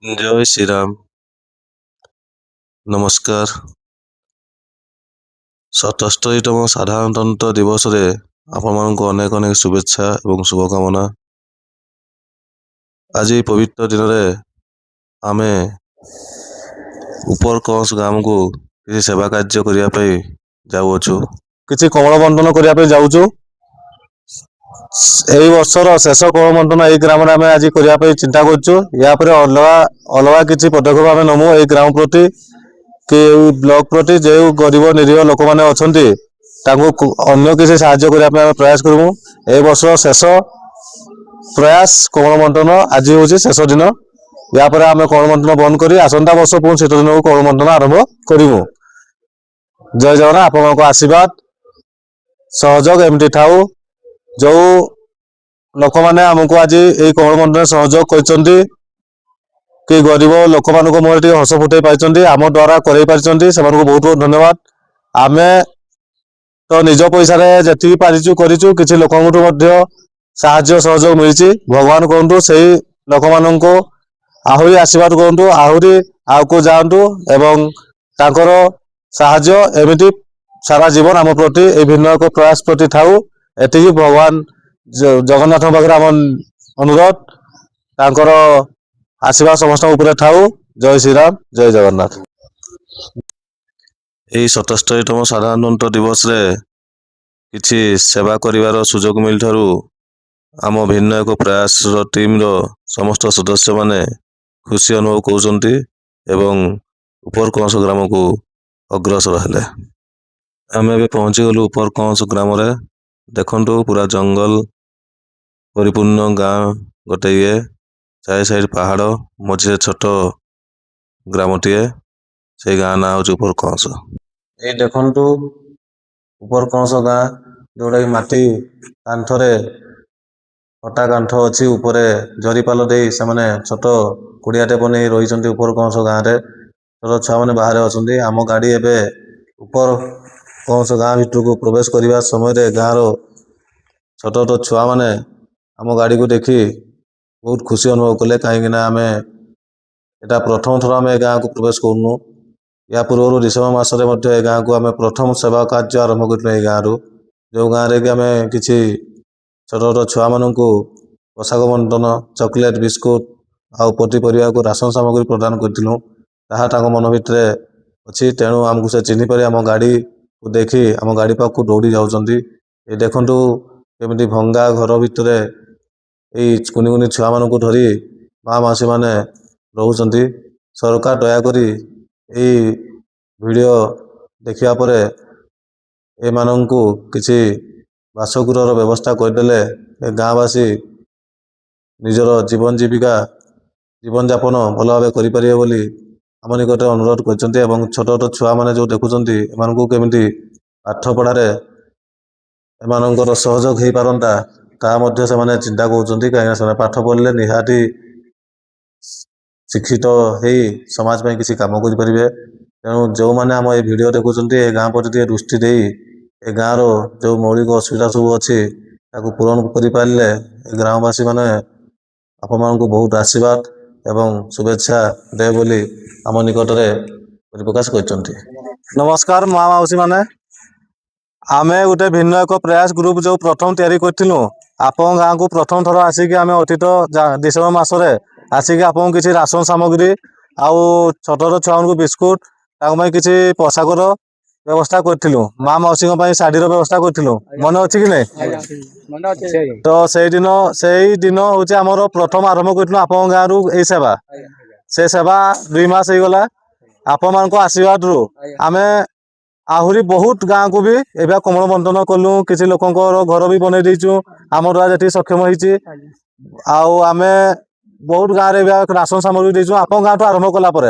जय श्रीराम। नमस्कार। 77तम साधारणतंत्र दिवस रे आपको अनेक अनेक शुभेच्छा और शुभकामना। आज पवित्र दिन में आमे ऊपर कंस गाँव को किसी सेवा कार्य करने जाऊँ, किसी कमल बंटन करने जाऊँ। यही वर्षर शेष कमल बंटन यही ग्राम में आज करने चिंता कर अलग किसी पदक्षेप आम नमु ये ग्राम प्रति कि ब्लॉक प्रति जो गरीब निरीह लोक मैंने अच्छा अन्य किसी साहाय्य करने प्रयास करूँ। ए वर्ष शेष प्रयास कमल बंटन आज हूँ शेष दिन। या आम कमल बंटन बंद कर आसंता वर्ष पुणी शीत दिन को कमल बंटन आरंभ करूँ। जय जगन्नाथ। आप आशीर्वाद सहयोग एमती थाऊ। जो लोक मैंने आमको आज ये कमल बंटन सहयोग कर कि गरीब लोक मान मुझे हस फुटे पाई आम द्वारा कर बहुत बहुत धन्यवाद। आम तो निज पैसा जी पारिचु करूँ किसी लोक साहाय्य सहयोग मिली। भगवान कहतु से लोक मान आहरी आशीर्वाद करूँ, आहरी आगे जातु एवं तांकर साहाय्य एमती सारा जीवन आम प्रति भिन्न एक प्रयास प्रति थाऊ। एति भगवान जगन्नाथ पाखे आम अनुरोध तांकर आशीर्वाद समस्त ऊपर थाऊ। जय श्रीराम, जय जगन्नाथ। यही 77तम साधारणतंत्र दिवस रे किछि सेवा करिवार सुजोग मिलथारु आम भिन्न एक प्रयास टीम रो समस्त सदस्य माने खुशी अनुभव करूछंती एवं ऊपर कंस ग्राम को अग्रसर हेले। आम ए पहुंची गलु ऊपर कंस ग्राम रे। देखंतु पूरा जंगल परिपूर्ण गाँ गोटे ये चाय साइड पहाड़ मझे छोट ग्रामटीए से गाँ ना हूँ ऊपर कंस। ये देखंतु ऊपर कंस गाँ जोड़ा कि माटी कांथरे पटा कांथ अच्छी ऊपर जरीपाल दे से छोट कुड़ियाटे बन रही ऊपर कंस गाँव में छोट छुआ मैंने बाहर अच्छा। आम गाड़ी एवं ऊपर कंस गाँ भर को प्रवेश करने समय गाँव छोट छोट छुआ मैंने आम गाड़ी को देखी बहुत खुशी अनुभव कले। कहीं आम एटा प्रथम थर आम गाँ को प्रवेश करूँ। या पूर्व डिसेम्बर मसरे गाँ को आम प्रथम सेवा कार्य आरंभ कर गाँव जो गाँव में कि आम किसी छोट छोट छुआ मान पोशाक बंटन चॉकलेट बिस्कुट आउ पनीपरिया को राशन सामग्री प्रदान करूँ मन भितर अच्छी। तेणु आमको से चिन्ह पारे आम गाड़ी को देखी आम गाड़ी पाक दौड़ी जाऊँगी। ये देखु केमी भंगा घर भितर यही कुनि कुनि छुआ मान धरी माँ मौसी मैंने रोचंती। सरकार दयाकोरी यही वीडियो देखिया परे ए मानंकु किसी बासगृहर व्यवस्था करदेले गाँववासी निजर जीवन जीविका जीवन यापन भल भाव करें बोली आम निकट अनुरोध कर। छोट छोट छुआ मैंने जो देखुंट केमी पाठ पढ़ारे एमानंकर सहयोग हो पारंता ता से माने चिंता करते। कहीं पाठ पढ़ले निहाती शिक्षित हो समाज में किसी काम करें। तेणु जो मैंने आम ये वीडियो देखुंट ए गाँ पर दृष्टि दे ए गाँव जो मौलिक असुविधा सब अच्छी पूरण कर पारे ग्रामवासी मैंने आपण को बहुत आशीर्वाद एवं शुभेच्छा दे बोली आम निकट में प्रकाश कर। नमस्कार माँ मौसी मैंने आमे गोटे भिन्न एक प्रयास ग्रुप जो प्रथम तैयारी करूँ आप गाँव को प्रथम थर आसिक आम अतीत डिसेम्बर मसरे आसिक आप किसी राशन सामग्री आउ छोट छोट छुआ को बिस्कुट किसी पोशाकर व्यवस्था करूँ। माँ मौसी शाढ़ी व्यवस्था करूँ मन अच्छी कि नहीं। तो से दिन हूँ आमर प्रथम आरंभ करूँ आप गाँव रु यही सेवा से सेवा 2 मास हो गला। आप मान आशीर्वाद रु आम आहरी बहुत गाँव को भी एवं कमल बंटन कलु किसी लोक घर भी बनई देचु आम द्वारा जी सक्षम होमें बहुत गाँव में राशन सामग्री देचु। आप गाँव आरंभ कलापर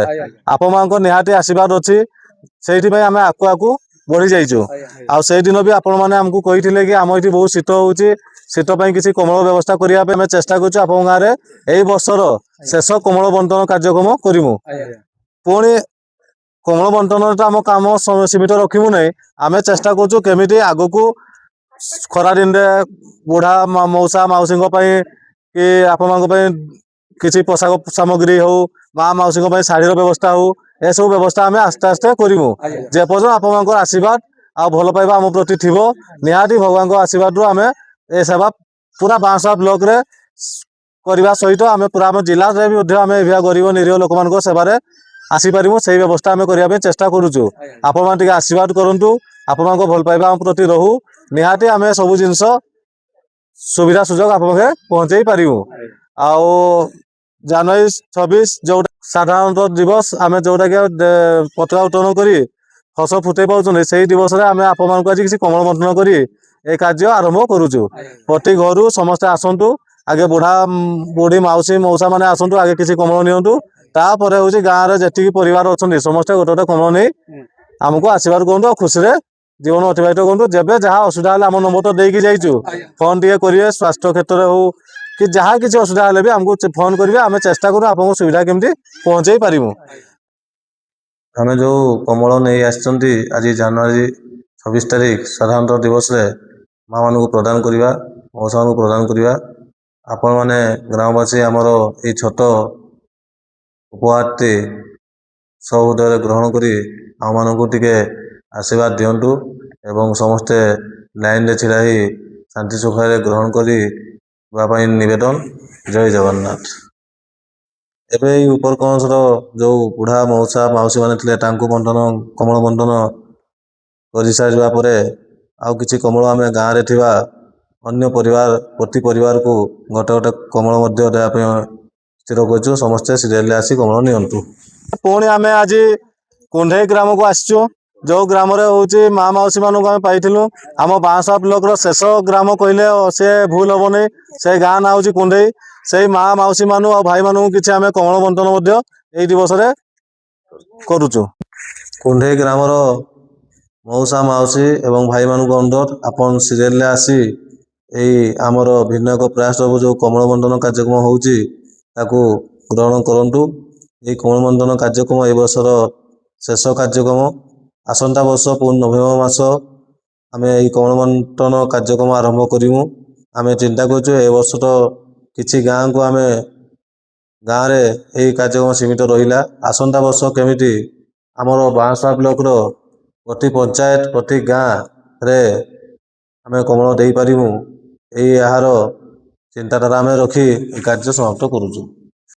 आप मान निहाती आशीर्वाद अच्छी से आम आकु आकु बढ़ी जाइचु। से दिन भी आपण मैंने आमको कही कि आम ये बहुत शीत हो शीत किसी कमल व्यवस्था करने चेष्टा करूँ। आप गाँव में यही वर्षर शेष कमल बंटन कार्यक्रम करूँ। पुणी कमल बंटन आम कम सीमित रखू नहीं आम चेष्टा करूँ केमी आग को खरा दिन बुढ़ा मौसा मौसी कि आप किसी पोशाक सामग्री हो माँ मौसी शाढ़ीर व्यवस्था हो ए सब व्यवस्था आम आस्ते आस्ते करूँ जेपर्यंत आप आशीर्वाद आ भल पाइबा आम प्रति थी निहाती भगवान आशीर्वाद आम ए सेवा पूरा बांसवा ब्लॉक रे करने सहित आम पूरा आम जिले में आम गरीब निरीह लोक मान सेवार आसीपारू से व्यवस्था आम करने चेष्टा करुचु आपण आशीर्वाद करूँ आपण भल पाइबा आम प्रति रहू निहाती आम सब जिनस सुविधा सुजोग आप पहुँचे पारू आओ जनवरी 26 जो साधारणतः दिवस आम जोटा कि पताका उत्तोलन कर हस फुटे पाँच से दिवस आम आप किसी कमल बंटन कर ए कार्य आरंभ करुचु प्रति घर समस्ते आसतु आगे बुढ़ा बुढ़ी मौसी मौसा मैंने आसतु आगे किसी कमल नियंतु तापर हूँ गाँव में जी परिवार अच्छा समस्ते गोटे गोटे कमल नहीं आमको आशीर्वाद करूँ खुशी जीवन अतिबाहित करूँ जब जहाँ असुविधा आम नंबर तो देकी जाइचु फोन टे करेंगे स्वास्थ्य क्षेत्र में हो कि जहाँ किसी असुविधा हेल्ले भी आमको फोन करेंगे आम चेष्टा करूँ आपको सुविधा केमती पहुँचे पारू आम जो कमल नहीं आसछंती आज जनवरी 26 तारिख साधारणतः दिवस रे माँ मान को प्रदान करवा मौसा मान को प्रदान करवा आपण मैंने ग्रामवासी आमर ये छोट उपहारटी सहृदय ग्रहण करी आम मानक टिके आशीर्वाद दिंतु एवं समस्ते लाइन रे छिड़ा ही शांति सुखारे ग्रहण करी निवेदन जय जगन्नाथ। एबे उपरकंसर जो बुढ़ा मौसा मौसी मैंने थे बंटन कमल बंटन कर सारा पर आउ किसी कमल आम गाँव में थिबा अन्य परिवार प्रति परिवार को गोटे गोटे कमल देवाई स्थिर कर समस्ते सीरियल आसी कमल नियंतु पुणी आम आज कुंडई ग्राम को आसचु जो ग्राम हूँ माँ मौसी मानक आम पाइलु आम बांसवा ब्लॉक शेष ग्राम कहले से भूल हम नहीं से गाँ ना हूँ कुंडई से माँ मौसी मान भाई मान किसी आम कमल बंटन यही दिवस करुचु कुंडई ग्रामर मौसा मौसी एवं भाई मान अंडर आपन सीरियल आसी यही आमर भिन्न एक प्रयास जो कमल बंटन कार्यक्रम होची ताकू ग्रहण करंतु ये कमल बंटन कार्यक्रम ए वर्षर शेष कार्यक्रम आसंता वर्ष पूर्ण नवेम्बर मास आम यही कमल बंटन कार्यक्रम आरंभ करूँ आम चिंता करूँ ए वर्ष तो किसी गाँ को आम गाँव में यही कार्यक्रम सीमित रहा आसंता वर्ष केमिटी आमर बांसवा ब्लॉक प्रति पंचायत प्रति गाँव रे आम कमल दे पारू यार चिंताधारा आम रखी कार्य समाप्त करुचु।